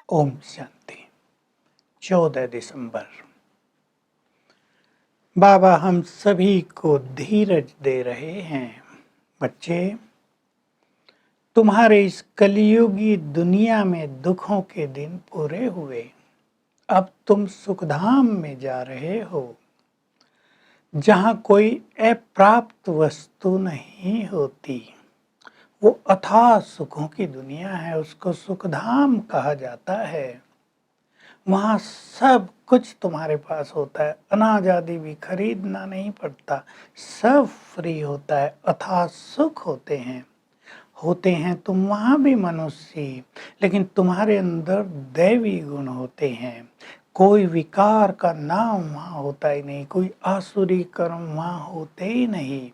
ओम शांति। 14 दिसंबर। बाबा हम सभी को धीरज दे रहे हैं। बच्चे, तुम्हारे इस कलियुगी दुनिया में दुखों के दिन पूरे हुए। अब तुम सुखधाम में जा रहे हो, जहां कोई अप्राप्त वस्तु नहीं होती। वो अथाह सुखों की दुनिया है, उसको सुखधाम कहा जाता है। वहाँ सब कुछ तुम्हारे पास होता है, अनाज आदि भी खरीदना नहीं पड़ता, सब फ्री होता है, अथाह सुख होते हैं तुम वहाँ भी मनुष्य ही, लेकिन तुम्हारे अंदर दैवी गुण होते हैं। कोई विकार का नाम वहाँ होता ही नहीं, कोई आसुरी कर्म वहाँ होते ही नहीं।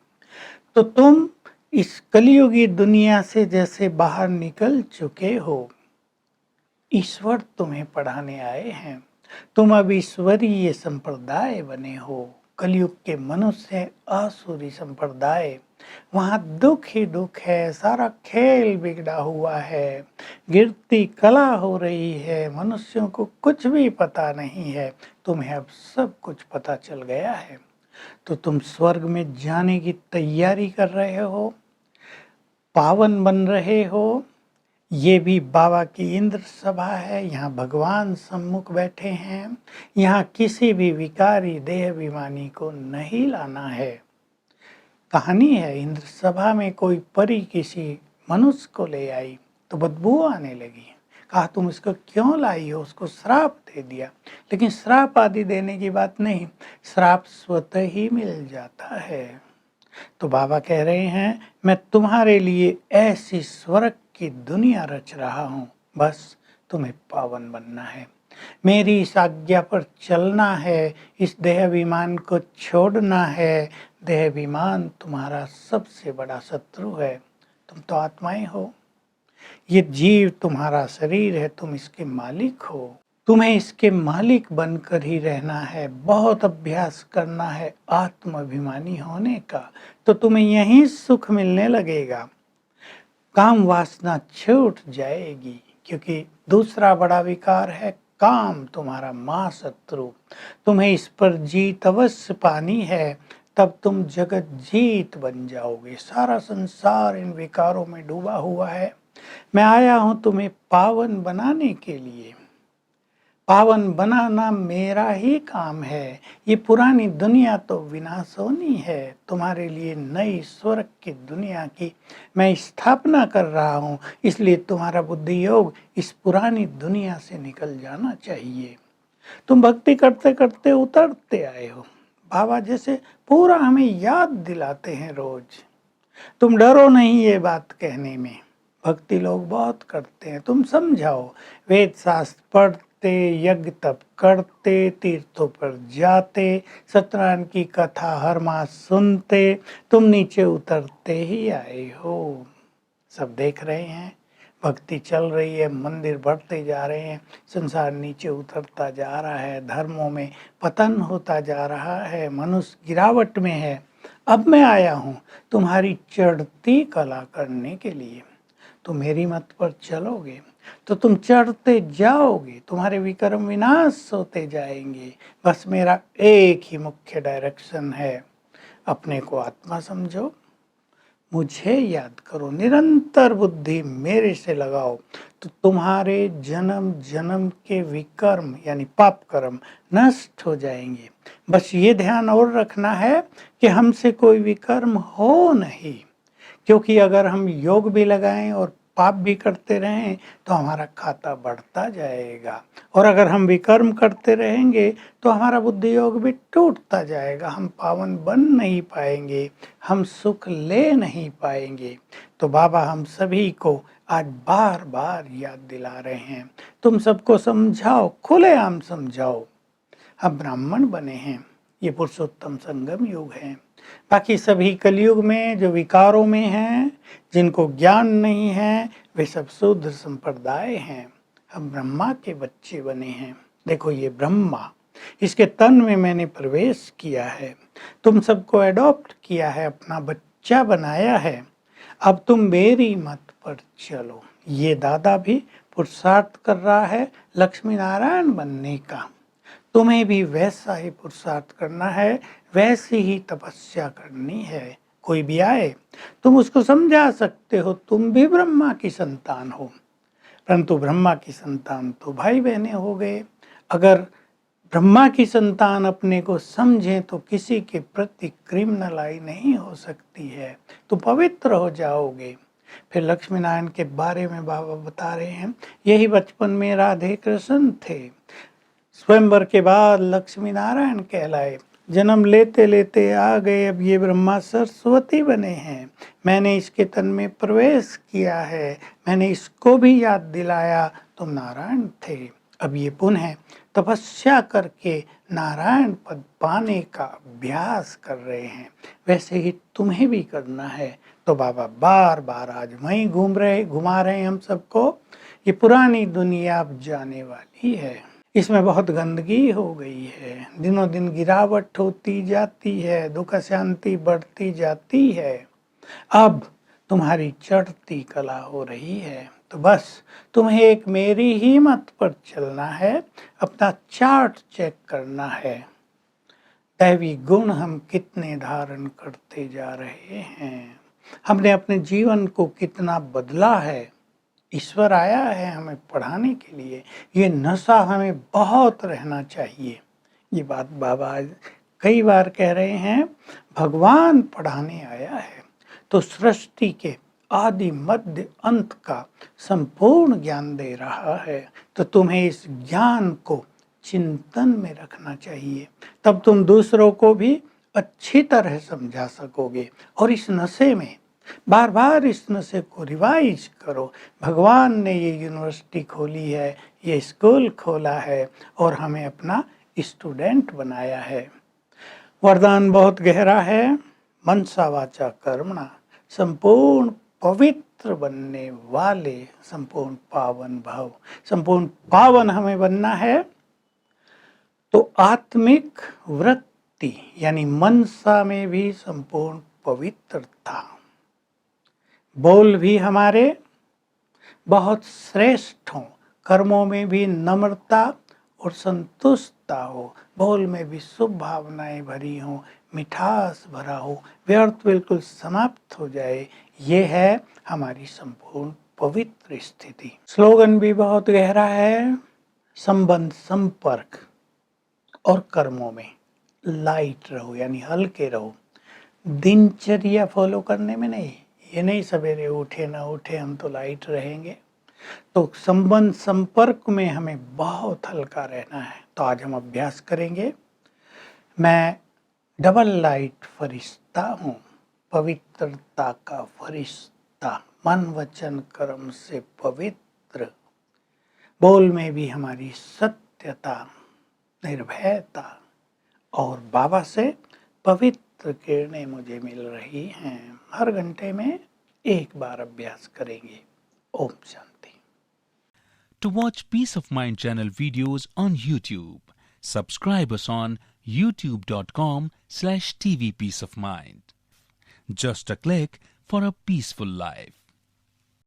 तो तुम इस कलियुगी दुनिया से जैसे बाहर निकल चुके हो, ईश्वर तुम्हें पढ़ाने आए हैं। तुम अब ईश्वरीय संप्रदाय बने हो। कलयुग के मनुष्य आसुरी संप्रदाय, वहाँ दुख ही दुख है, सारा खेल बिगड़ा हुआ है, गिरती कला हो रही है, मनुष्यों को कुछ भी पता नहीं है। तुम्हें अब सब कुछ पता चल गया है, तो तुम स्वर्ग में जाने की तैयारी कर रहे हो, पावन बन रहे हो। ये भी बाबा की इंद्र सभा है, यहाँ भगवान सम्मुख बैठे हैं। यहाँ किसी भी विकारी देह अभिमानी को नहीं लाना है। कहानी है, इंद्र सभा में कोई परी किसी मनुष्य को ले आई तो बदबू आने लगी। कहा तुम इसको क्यों लाई हो, उसको श्राप दे दिया। लेकिन श्राप आदि देने की बात नहीं, श्राप स्वतः ही मिल जाता है। तो बाबा कह रहे हैं, मैं तुम्हारे लिए ऐसी स्वर्ग की दुनिया रच रहा हूँ, बस तुम्हें पावन बनना है, मेरी इस आज्ञा पर चलना है, इस देहाभिमान को छोड़ना है। देहाभिमान तुम्हारा सबसे बड़ा शत्रु है। तुम तो आत्माएं हो, ये जीव तुम्हारा शरीर है, तुम इसके मालिक हो। तुम्हें इसके मालिक बनकर ही रहना है, बहुत अभ्यास करना है आत्माभिमानी होने का, तो तुम्हें यहीं सुख मिलने लगेगा। काम वासना छूट जाएगी, क्योंकि दूसरा बड़ा विकार है काम, तुम्हारा महाशत्रु। तुम्हें इस पर जीत अवश्य पानी है, तब तुम जगत जीत बन जाओगे। सारा संसार इन विकारों में डूबा हुआ है। मैं आया हूं तुम्हें पावन बनाने के लिए। पावन बनाना मेरा ही काम है। ये पुरानी दुनिया तो विनाशोनी है, तुम्हारे लिए नई स्वर्ग की दुनिया की मैं स्थापना कर रहा हूँ। इसलिए तुम्हारा बुद्धि योग इस पुरानी दुनिया से निकल जाना चाहिए। तुम भक्ति करते करते उतरते आए हो। बाबा जैसे पूरा हमें याद दिलाते हैं रोज। तुम डरो नहीं ये बात कहने में, भक्ति लोग बहुत करते हैं, तुम समझाओ। वेद शास्त्र पढ़ते, यज्ञ तप करते, तीर्थों पर जाते, सत्यनारायण की कथा हर मास सुनते, तुम नीचे उतरते ही आए हो। सब देख रहे हैं, भक्ति चल रही है, मंदिर बढ़ते जा रहे हैं, संसार नीचे उतरता जा रहा है, धर्मों में पतन होता जा रहा है, मनुष्य गिरावट में है। अब मैं आया हूँ तुम्हारी चढ़ती कला करने के लिए। तुम मेरी मत पर चलोगे तो तुम चढ़ते जाओगे, तुम्हारे विक्रम विनाश होते जाएंगे। बस मेरा एक ही मुख्य डायरेक्शन है, अपने को आत्मा समझो, मुझे याद करो, निरंतर बुद्धि मेरे से लगाओ, तो तुम्हारे जन्म जन्म के विकर्म यानी पाप कर्म नष्ट हो जाएंगे। बस ये ध्यान और रखना है कि हमसे कोई विकर्म हो नहीं, क्योंकि अगर हम योग भी लगाएं और पाप भी करते रहें तो हमारा खाता बढ़ता जाएगा, और अगर हम विकर्म करते रहेंगे तो हमारा बुद्धि योग भी टूटता जाएगा, हम पावन बन नहीं पाएंगे, हम सुख ले नहीं पाएंगे। तो बाबा हम सभी को आज बार बार याद दिला रहे हैं, तुम सबको समझाओ, खुलेआम समझाओ। हम ब्राह्मण बने हैं, ये पुरुषोत्तम संगम युग है। बाकी सभी कलयुग में जो विकारों में हैं, जिनको ज्ञान नहीं है, वे सब शूद्र संप्रदाय हैं। हम ब्रह्मा के बच्चे बने हैं। देखो ये ब्रह्मा, इसके तन में मैंने प्रवेश किया है, तुम सबको एडॉप्ट किया है, अपना बच्चा बनाया है। अब तुम मेरी मत पर चलो। ये दादा भी पुरुषार्थ कर रहा है लक्ष्मी नारायण बनने का। तुम्हें भी वैसा ही पुरुषार्थ करना है, वैसी ही तपस्या करनी है। कोई भी आए तुम उसको समझा सकते हो, तुम भी ब्रह्मा की संतान हो। परंतु ब्रह्मा की संतान तो भाई बहनें हो गए। अगर ब्रह्मा की संतान अपने को समझे तो किसी के प्रति क्रिमिनल आई नहीं हो सकती है, तो पवित्र हो जाओगे। फिर लक्ष्मी नारायण के बारे में बाबा बता रहे हैं, यही बचपन में राधे कृष्ण थे। स्वयंवर के बाद लक्ष्मी नारायण कहलाए, जन्म लेते लेते आ गए, अब ये ब्रह्मा सरस्वती बने हैं। मैंने इसके तन में प्रवेश किया है, मैंने इसको भी याद दिलाया तुम नारायण थे। अब ये पुनः तपस्या करके नारायण पद पाने का अभ्यास कर रहे हैं, वैसे ही तुम्हें भी करना है। तो बाबा बार बार आज वहीं घुमा रहे हैं हम सबको। ये पुरानी दुनिया अब जाने वाली है, इसमें बहुत गंदगी हो गई है, दिनों दिन गिरावट होती जाती है, दुख शांति बढ़ती जाती है। अब तुम्हारी चढ़ती कला हो रही है, तो बस तुम्हें एक मेरी ही मत पर चलना है, अपना चार्ट चेक करना है। दैवी गुण हम कितने धारण करते जा रहे हैं, हमने अपने जीवन को कितना बदला है। ईश्वर आया है हमें पढ़ाने के लिए, ये नशा हमें बहुत रहना चाहिए। ये बात बाबा कई बार कह रहे हैं, भगवान पढ़ाने आया है तो सृष्टि के आदि मध्य अंत का संपूर्ण ज्ञान दे रहा है, तो तुम्हें इस ज्ञान को चिंतन में रखना चाहिए, तब तुम दूसरों को भी अच्छी तरह समझा सकोगे। और इस नशे में बार बार इस नशे को रिवाइज करो। भगवान ने ये यूनिवर्सिटी खोली है, ये स्कूल खोला है और हमें अपना स्टूडेंट बनाया है। वरदान बहुत गहरा है, मनसा वाचा कर्मणा, संपूर्ण पवित्र बनने वाले संपूर्ण पावन भाव। संपूर्ण पावन हमें बनना है तो आत्मिक वृत्ति यानी मनसा में भी संपूर्ण पवित्रता, बोल भी हमारे बहुत श्रेष्ठ हो, कर्मों में भी नम्रता और संतुष्टता हो, बोल में भी शुभ भावनाएं भरी हो, मिठास भरा हो, व्यर्थ बिल्कुल समाप्त हो जाए। ये है हमारी संपूर्ण पवित्र स्थिति। स्लोगन भी बहुत गहरा है, संबंध संपर्क और कर्मों में लाइट रहो यानी हल्के रहो, दिनचर्या फॉलो करने में नहीं। ये नहीं सवेरे उठे ना उठे हम तो लाइट रहेंगे, तो संबंध संपर्क में हमें बहुत हल्का रहना है। तो आज हम अभ्यास करेंगे, मैं डबल लाइट फरिश्ता हूँ, पवित्रता का फरिश्ता, मन वचन कर्म से पवित्र, बोल में भी हमारी सत्यता, निर्भयता और बाबा से पवित्र किरणें मुझे मिल रही हैं। हर घंटे में एक बार अभ्यास करेंगे। Om Shanti. To watch Peace of Mind channel videos on YouTube, subscribe us on youtube.com/tvpeaceofmind. Just a click for a peaceful life.